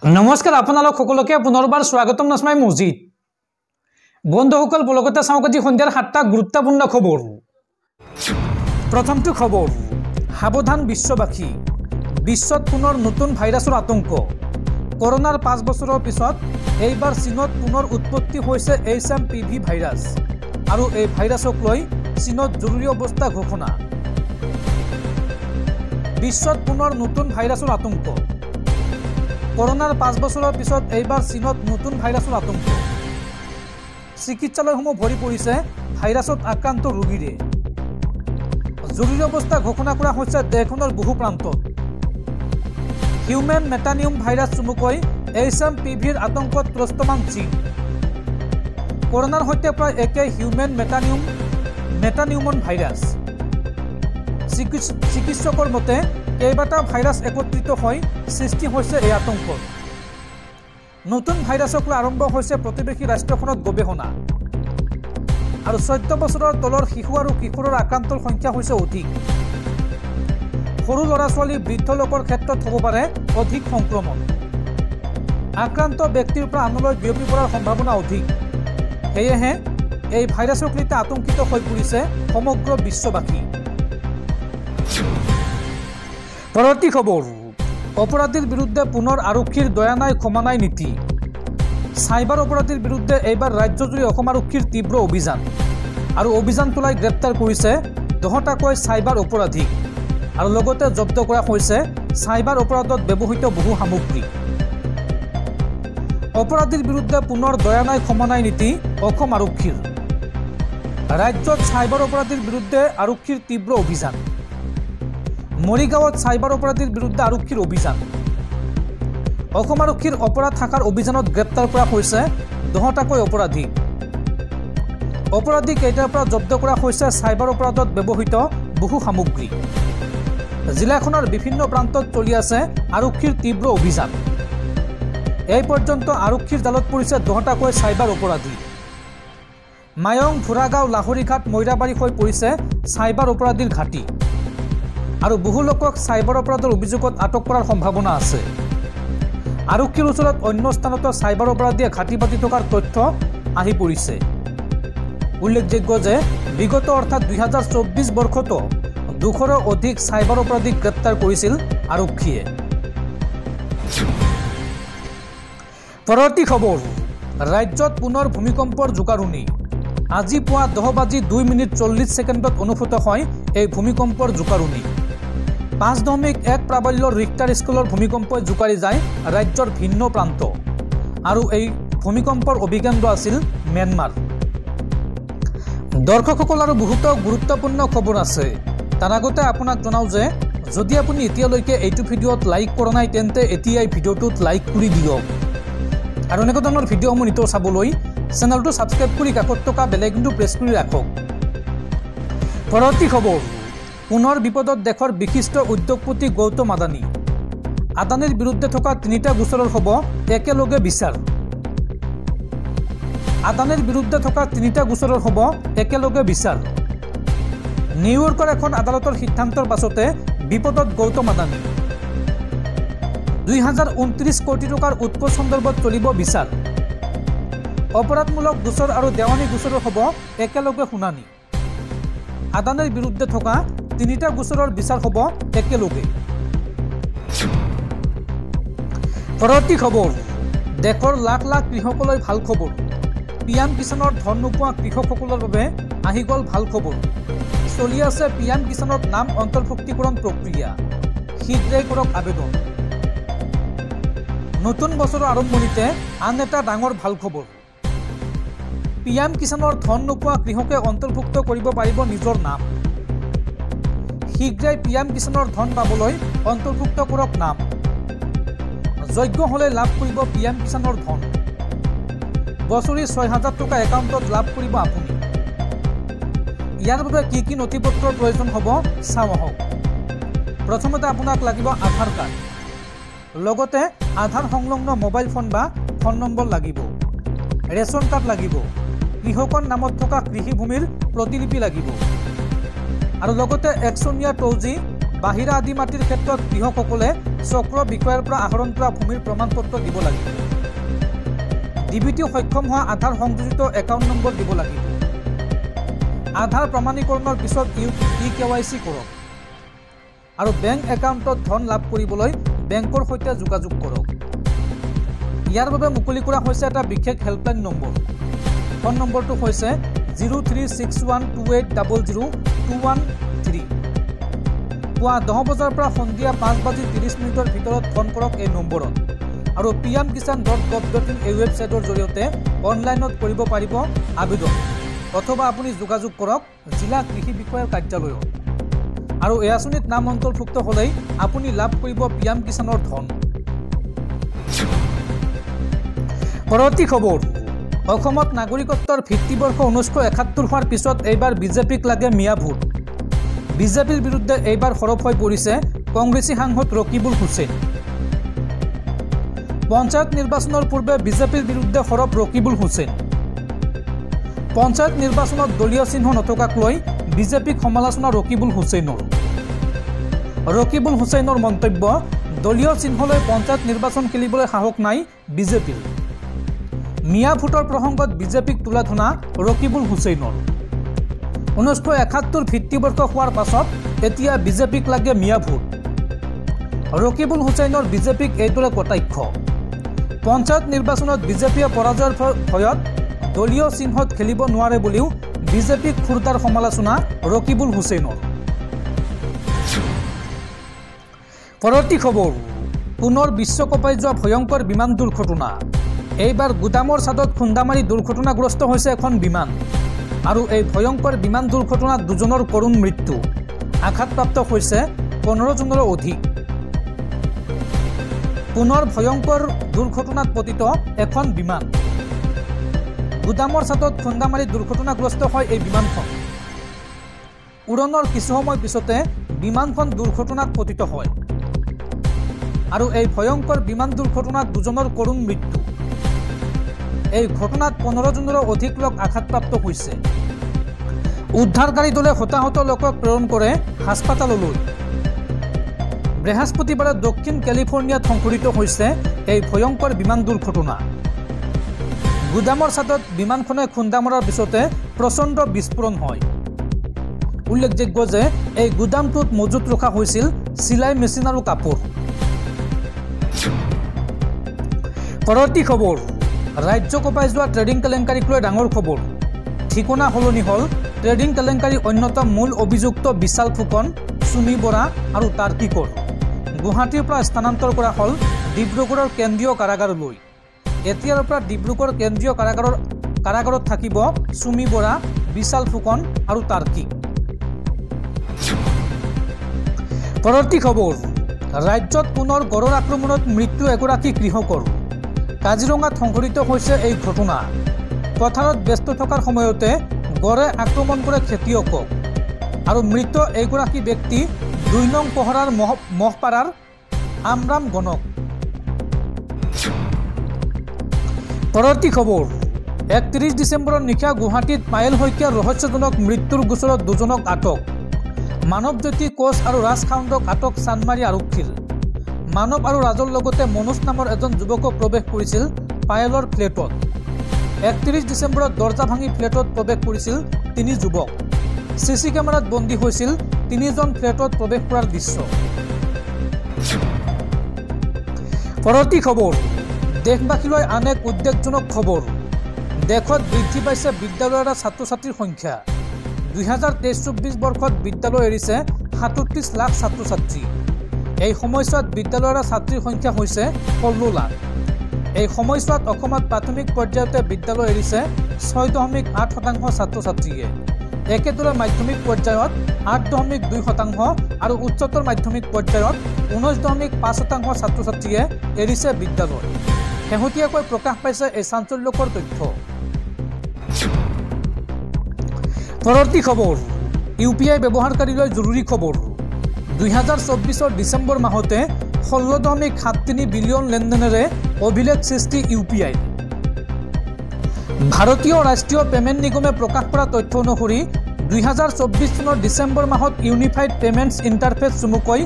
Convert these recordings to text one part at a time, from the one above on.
নমস্কাৰ আপোনালোক সকলোকে পুনৰবাৰ স্বাগতম নাছমাই মছজিদ বন্ধুসকল বলগতে চাওক আজি সন্ধিয়াৰ 7টা গুৰুত্বপূৰ্ণ খবৰ। প্ৰথমটো খবৰ, সাৱধান বিশ্ববাসী, বিশ্বত পুনৰ নতুন ভাইৰাছৰ আতংক। কৰোনাৰ 5 বছৰৰ পিছত এইবাৰ চীনত পুনৰ উৎপত্তি হৈছে HMPV ভাইৰাছ আৰু এই ভাইৰাছক লৈ চীনত জৰুৰী অৱস্থা ঘোষণা। বিশ্বত পুনৰ নতুন ভাইৰাছৰ আতংক। কৰোনাৰ 5 বছৰৰ পিছত এইবাৰ চীনত নতুন ভাইৰাছৰ আতংক। চিকিৎসালয়সমূহ ভৰি পৰিছে ভাইৰাছত আক্ৰান্ত ৰোগীৰে। জৰুৰী অৱস্থা ঘোষণা কৰা হৈছে দেশখনৰ বহু প্ৰান্তত। হিউমেন মেটানিউম ভাইৰাছ চমুকৈ HMPVৰ আতংকত ত্ৰস্তমান চীন। কৰোনাৰ সৈতে প্ৰায় একে হিউমেন মেটানিউমন ভাইৰাছ। চিকিৎসকৰ মতে কেইবাটা ভাইৰাছ একত্ৰিত হৈ সৃষ্টি হৈছে এই আতংকৰ। নতুন ভাইৰাছক লৈ আৰম্ভ হৈছে প্ৰতিবেশী ৰাষ্ট্ৰখনত গৱেষণা আৰু 14 বছৰৰ তলৰ শিশু আৰু কিশোৰৰ আক্ৰান্তৰ সংখ্যা হৈছে অধিক। সৰু ল'ৰা ছোৱালী বৃদ্ধ লোকৰ ক্ষেত্ৰত হ'ব পাৰে অধিক সংক্ৰমণ। আক্ৰান্ত ব্যক্তিৰ পৰা আনলৈ বিয়পি পৰাৰ সম্ভাৱনা অধিক। সেয়েহে এই ভাইৰাছক লৈ আতংকিত হৈ পৰিছে সমগ্ৰ বিশ্ববাসী। পৰৱৰ্তী খবৰ, অপৰাধীৰ বিৰুদ্ধে পুনৰ আৰক্ষীৰ দয়া নাই ক্ষমা নাই নীতি। চাইবাৰ অপৰাধীৰ বিৰুদ্ধে এইবাৰ ৰাজ্যজুৰি অসম আৰক্ষীৰ তীব্ৰ অভিযান আৰু অভিযান চলাই গ্ৰেপ্তাৰ কৰিছে 10টাকৈ চাইবাৰ অপৰাধীক আৰু লগতে জব্দ কৰা হৈছে চাইবাৰ অপৰাধত ব্যৱহৃত বহু সামগ্ৰী। অপৰাধীৰ বিৰুদ্ধে পুনৰ দয়া নাই ক্ষমা নাই নীতি অসম আৰক্ষীৰ। ৰাজ্যত চাইবাৰ অপৰাধীৰ বিৰুদ্ধে আৰক্ষীৰ তীব্ৰ অভিযান। মৰিগাঁৱত চাইবাৰ অপৰাধীৰ বিৰুদ্ধে আৰক্ষীৰ অভিযান। অসম আৰক্ষীৰ অপৰাধ শাখাৰ অভিযানত গ্ৰেপ্তাৰ কৰা হৈছে 10টাকৈ অপৰাধী। অপৰাধী কেইটাৰ পৰা জব্দ কৰা হৈছে চাইবাৰ অপৰাধত ব্যৱহৃত বহু সামগ্ৰী। জিলাখনৰ বিভিন্ন প্ৰান্তত চলি আছে আৰক্ষীৰ তীব্ৰ অভিযান। এই পৰ্যন্ত আৰক্ষীৰ জালত পৰিছে 10টাকৈ চাইবাৰ অপৰাধী। মায়ং, ভোৰাগাঁও, লাহৰীঘাট, মৈৰাবাৰী হৈ পৰিছে চাইবাৰ অপৰাধীৰ ঘাটি আৰু বহু লোকক চাইবাৰ অপৰাধৰ অভিযোগত আটক কৰাৰ সম্ভাৱনা আছে। আৰক্ষীৰ ওচৰত অন্য স্থানতো চাইবাৰ অপৰাধীয়ে ঘাটি পাতি থকাৰ তথ্য আহি পৰিছে। উল্লেখযোগ্য যে বিগত অৰ্থাৎ 2024 বৰ্ষতো 200ৰো অধিক চাইবাৰ অপৰাধীক গ্ৰেপ্তাৰ কৰিছিল আৰক্ষীয়ে। পৰৱৰ্তী খবৰ, ৰাজ্যত পুনৰ ভূমিকম্পৰ জোকাৰণি। আজি পুৱা 10:02:40 অনুভূত হয় এই ভূমিকম্পৰ জোকাৰণি। 5.1 প্ৰাবল্যৰ ৰিক্টাৰ স্কেলৰ ভূমিকম্পই জোকাৰি যায় ৰাজ্যৰ ভিন্ন প্ৰান্ত আৰু এই ভূমিকম্পৰ অভিকেন্দ্ৰ আছিল ম্যানমাৰ। দৰ্শকসকল আৰু বহুতো গুৰুত্বপূৰ্ণ খবৰ আছে। তাৰ আগতে আপোনাক জনাওঁ যে যদি আপুনি এতিয়ালৈকে এইটো ভিডিঅ'ত লাইক কৰা নাই তেন্তে এতিয়াই ভিডিঅ'টোত লাইক কৰি দিয়ক আৰু এনেকুৱা ধৰণৰ ভিডিঅ'সমূহ নিতৌ চাবলৈ চেনেলটো ছাবস্ক্ৰাইব কৰি কাষত থকা বেল আইকনটো প্ৰেছ কৰি ৰাখক। পৰৱৰ্তী খবৰ, পুনৰ বিপদত দেশৰ বিশিষ্ট উদ্যোগপতি গৌতম আদানী। আদানীৰ বিৰুদ্ধে থকা 3টা গোচৰৰ হ'ব একেলগে বিচাৰ। আদানীৰ বিৰুদ্ধে থকা 3টা গোচৰৰ হ'ব একেলগে বিচাৰ। নিউয়ৰ্কৰ এখন আদালতৰ সিদ্ধান্তৰ পাছতে বিপদত গৌতম আদানী। 2029 কোটি টকাৰ উৎকোচ সন্দৰ্ভত চলিব বিচাৰ। অপৰাধমূলক গোচৰ আৰু দেৱানী গোচৰৰ হ'ব একেলগে শুনানি। আদানীৰ বিৰুদ্ধে থকা 3টা গোচৰৰ বিচাৰ হ'ব একেলগে। পৰৱৰ্তী খবৰ, দেশৰ লাখ লাখ কৃষকলৈ ভাল খবৰ। PM কিষাণৰ ধন নোপোৱা কৃষকসকলৰ বাবে আহি গ'ল ভাল খবৰ। চলি আছে PM কিষাণত নাম অন্তৰ্ভুক্তিকৰণ প্ৰক্ৰিয়া। শীঘ্ৰেই কৰক আবেদন। নতুন বছৰৰ আৰম্ভণিতে আন এটা ডাঙৰ ভাল খবৰ। PM কিষাণৰ ধন নোপোৱা কৃষকে অন্তৰ্ভুক্ত কৰিব পাৰিব নিজৰ নাম। শীঘ্ৰেই PM কিষাণৰ ধন পাবলৈ অন্তৰ্ভুক্ত কৰক নাম। যোগ্য হ'লে লাভ কৰিব PM কিষাণৰ ধন। বছৰি 6,000 টকা একাউণ্টত লাভ কৰিব আপুনি। ইয়াৰ বাবে কি কি নথিপত্ৰৰ প্ৰয়োজন হ'ব চাওঁ আহক। প্ৰথমতে আপোনাক লাগিব আধাৰ কাৰ্ড, লগতে আধাৰ সংলগ্ন মোবাইল ফোন বা ফোন নম্বৰ লাগিব। ৰেচন কাৰ্ড লাগিব। কৃষকৰ নামত থকা কৃষিভূমিৰ প্ৰতিলিপি লাগিব আৰু লগতে 100নীয়া টৌজি বাহিৰা আদি মাটিৰ ক্ষেত্ৰত কৃষকসকলে চক্ৰ বিষয়াৰ পৰা আহৰণ কৰা ভূমিৰ প্ৰমাণপত্ৰ দিব লাগিব। ডিবিটি সক্ষম হোৱা আধাৰ সংযোজিত একাউণ্ট নম্বৰ দিব লাগিব। আধাৰ প্ৰমাণীকৰণৰ পিছত ই-KYC কৰক আৰু বেংক একাউণ্টত ধন লাভ কৰিবলৈ বেংকৰ সৈতে যোগাযোগ কৰক। ইয়াৰ বাবে মুকলি কৰা হৈছে এটা বিশেষ হেল্পলাইন নম্বৰ। ফোন নম্বৰটো হৈছে 036128000213। পুৱা 10 বজাৰ পৰা সন্ধিয়া 5:30 ভিতৰত ফোন কৰক এই নম্বৰত আৰু pmkisan.gov.in এই ৱেবছাইটৰ জৰিয়তে অনলাইনত কৰিব পাৰিব আবেদন, অথবা আপুনি যোগাযোগ কৰক জিলা কৃষি বিষয়াৰ কাৰ্যালয়ত। আৰু এই আঁচনিত নাম অন্তৰ্ভুক্ত হ'লেই আপুনি লাভ কৰিব পিএম কিষাণৰ ধন। পৰৱৰ্তী খবৰ, অসমত নাগৰিকত্বৰ ভিত্তিবৰ্ষ 1971 হোৱাৰ পিছত এইবাৰ বিজেপিক লাগে মিয়া ভোট। বিজেপিৰ বিৰুদ্ধে এইবাৰ সৰব হৈ পৰিছে কংগ্ৰেছী সাংসদ ৰকিবুল হুছেইন। পঞ্চায়ত নিৰ্বাচনৰ পূৰ্বে বিজেপিৰ বিৰুদ্ধে সৰব ৰকিবুল হুছেইন। পঞ্চায়ত নিৰ্বাচনত দলীয় চিহ্ন নথকাক লৈ বিজেপিক সমালোচনা ৰকিবুল হুছেইনৰ। ৰকিবুল হুছেইনৰ মন্তব্য, দলীয় চিহ্নলৈ পঞ্চায়ত নিৰ্বাচন খেলিবলৈ সাহস নাই বিজেপিৰ। মিয়া ভোটৰ প্ৰসংগত বিজেপিক তোলা ধনা ৰকিবুল হুছেইনৰ। 1971 ভিত্তিবৰ্ষ হোৱাৰ পাছত এতিয়া বিজেপিক লাগে মিয়া ভোট। ৰকিবুল হুছেইনৰ বিজেপিক এইদৰে কটাক্ষ। পঞ্চায়ত নিৰ্বাচনত বিজেপিয়ে পৰাজয়ৰ ভয়ত দলীয় চিহ্নত খেলিব নোৱাৰে বুলিও বিজেপিক খুৰদাৰ সমালোচনা ৰকিবুল হুছেইনৰ। পৰৱৰ্তী খবৰ, পুনৰ বিশ্বকপাই যোৱা ভয়ংকৰ বিমান দুৰ্ঘটনা। এইবাৰ গুদামৰ ছাদত খুন্দা মাৰি দুৰ্ঘটনাগ্ৰস্ত হৈছে এখন বিমান আৰু এই ভয়ংকৰ বিমান দুৰ্ঘটনাত 2জনৰ কৰুণ মৃত্যু, আঘাতপ্ৰাপ্ত হৈছে 15জনৰো অধিক। পুনৰ ভয়ংকৰ দুৰ্ঘটনাত পতিত এখন বিমান। গুদামৰ ছাদত খুন্দা মাৰি দুৰ্ঘটনাগ্ৰস্ত হয় এই বিমানখন। উৰণৰ কিছু সময় পিছতে বিমানখন দুৰ্ঘটনাত পতিত হয় আৰু এই ভয়ংকৰ বিমান দুৰ্ঘটনাত 2জনৰ কৰুণ মৃত্যু। এই ঘটনাত 15জনৰো অধিক লোক আঘাতপ্ৰাপ্ত হৈছে। উদ্ধাৰকাৰী দলে হতাহত লোকক প্ৰেৰণ কৰে হাস্পাতাললৈ। বৃহস্পতিবাৰে দক্ষিণ কেলিফৰ্ণিয়াত সংঘটিত হৈছে এই ভয়ংকৰ বিমান দুৰ্ঘটনা। গুদামৰ ছাদত বিমানখনে খুন্দা মৰাৰ পিছতে প্ৰচণ্ড বিস্ফোৰণ হয়। উল্লেখযোগ্য যে এই গুদামটোত মজুত ৰখা হৈছিল চিলাই মেচিন আৰু কাপোৰ। পৰৱৰ্তী খবৰ, ৰাজ্য কঁপাই যোৱা ট্ৰেডিং কেলেংকাৰীক লৈ ডাঙৰ খবৰ। ঠিকনা সলনি হ'ল ট্ৰেডিং কেলেংকাৰীৰ অন্যতম মূল অভিযুক্ত বিশাল ফুকন, চুমি বৰা আৰু তাৰ্কিকৰ। গুৱাহাটীৰ পৰা স্থানান্তৰ কৰা হ'ল ডিব্ৰুগড়ৰ কেন্দ্ৰীয় কাৰাগাৰলৈ। এতিয়াৰ পৰা ডিব্ৰুগড় কেন্দ্ৰীয় কাৰাগাৰত থাকিব চুমি বৰা, বিশাল ফুকন আৰু তাৰ্কিক। পৰৱৰ্তী খবৰ, ৰাজ্যত পুনৰ গড়ৰ আক্ৰমণত মৃত্যু এগৰাকী কৃষকৰ। কাজিৰঙাত সংঘটিত হৈছে এই ঘটনা। পথাৰত ব্যস্ত থকাৰ সময়তে গড়ে আক্ৰমণ কৰে খেতিয়কক আৰু মৃত এইগৰাকী ব্যক্তি 2 নং পহৰাৰ মহপাৰাৰ আমৰাম গণক। পৰৱৰ্তী খবৰ, 31 ডিচেম্বৰৰ নিশা গুৱাহাটীত পায়েল শইকীয়াৰ ৰহস্যজনক মৃত্যুৰ গোচৰত 2জনক আটক। মানৱজ্যোতি কোচ আৰু ৰাজ খাউণ্ডক আটক চান্দমাৰী আৰক্ষীৰ। মানৱ আৰু ৰাজৰ লগতে মনোজ নামৰ এজন যুৱকক প্ৰৱেশ কৰিছিল পায়েলৰ ফ্লেটত। 31 ডিচেম্বৰত দৰ্জা ভাঙি ফ্লেটত প্ৰৱেশ কৰিছিল 3 যুৱক। চিচি কেমেৰাত বন্দী হৈছিল 3জন ফ্লেটত প্ৰৱেশ কৰাৰ দৃশ্য। পৰৱৰ্তী খবৰ, দেশবাসীলৈ আন এক উদ্বেগজনক খবৰ। দেশত বৃদ্ধি পাইছে বিদ্যালয়ৰ এৰা ছাত্ৰ ছাত্ৰীৰ সংখ্যা। 2023-24 বৰ্ষত বিদ্যালয় এৰিছে 37 লাখ ছাত্ৰ ছাত্ৰী। এই সময়ছোৱাত বিদ্যালয়ৰ ছাত্ৰীৰ সংখ্যা হৈছে 16 লাখ। এই সময়ছোৱাত অসমত প্ৰাথমিক পৰ্যায়তে বিদ্যালয় এৰিছে 6.8% ছাত্ৰ ছাত্ৰীয়ে। একেদৰে মাধ্যমিক পৰ্যায়ত 8.2% আৰু উচ্চতৰ মাধ্যমিক পৰ্যায়ত 19.5% ছাত্ৰ ছাত্ৰীয়ে এৰিছে বিদ্যালয়। শেহতীয়াকৈ প্ৰকাশ পাইছে এই চাঞ্চল্যকৰ তথ্য। পৰৱৰ্তী খবৰ, UPI ব্যৱহাৰকাৰীলৈ জৰুৰী খবৰ। 2024 ডিচেম্বৰ মাহতে 16.73 বিলিয়ন লেনদেনেৰে অভিলেখ সৃষ্টি UPI। ভাৰতীয় ৰাষ্ট্ৰীয় পেমেণ্ট নিগমে প্ৰকাশ কৰা তথ্য অনুসৰি 2024 চনৰ ডিচেম্বৰ মাহত ইউনিফাইড পেমেণ্টছ ইণ্টাৰফেচ চমুকৈ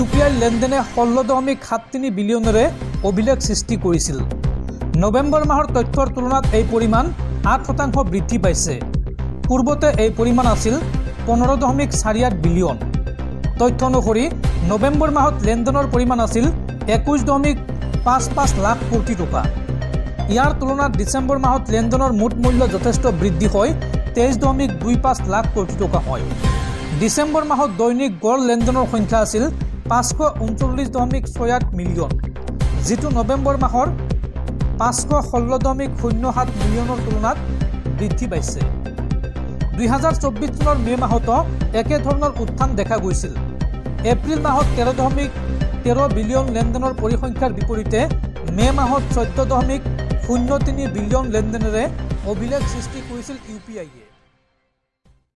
UPI লেনদেনে 16.73 বিলিয়নেৰে অভিলেখ সৃষ্টি কৰিছিল। নৱেম্বৰ মাহৰ তথ্যৰ তুলনাত এই পৰিমাণ 8% বৃদ্ধি পাইছে। পূৰ্বতে এই পৰিমাণ আছিল 15.48 বিলিয়ন। তথ্য অনুসৰি নৱেম্বৰ মাহত লেনদেনৰ পৰিমাণ আছিল 21.55 লাখ কোটি টকা। ইয়াৰ তুলনাত ডিচেম্বৰ মাহত লেনদেনৰ মুঠ মূল্য যথেষ্ট বৃদ্ধি হৈ 23.25 লাখ কোটি টকা হয়। ডিচেম্বৰ মাহত দৈনিক গড় লেনদেনৰ সংখ্যা আছিল 539.68 মিলিয়ন, যিটো নৱেম্বৰ মাহৰ 516.07 মিলিয়নৰ তুলনাত বৃদ্ধি পাইছে। 2024 চনৰ মে মাহতো একেধৰণৰ উত্থান দেখা গৈছিল। এপ্ৰিল মাহত 13.13 বিলিয়ন লেনদেনৰ পৰিসংখ্যাৰ বিপৰীতে মে মাহত 14.03 বিলিয়ন লেনদেনেৰে অভিলেখ সৃষ্টি কৰিছিল UPI-এ।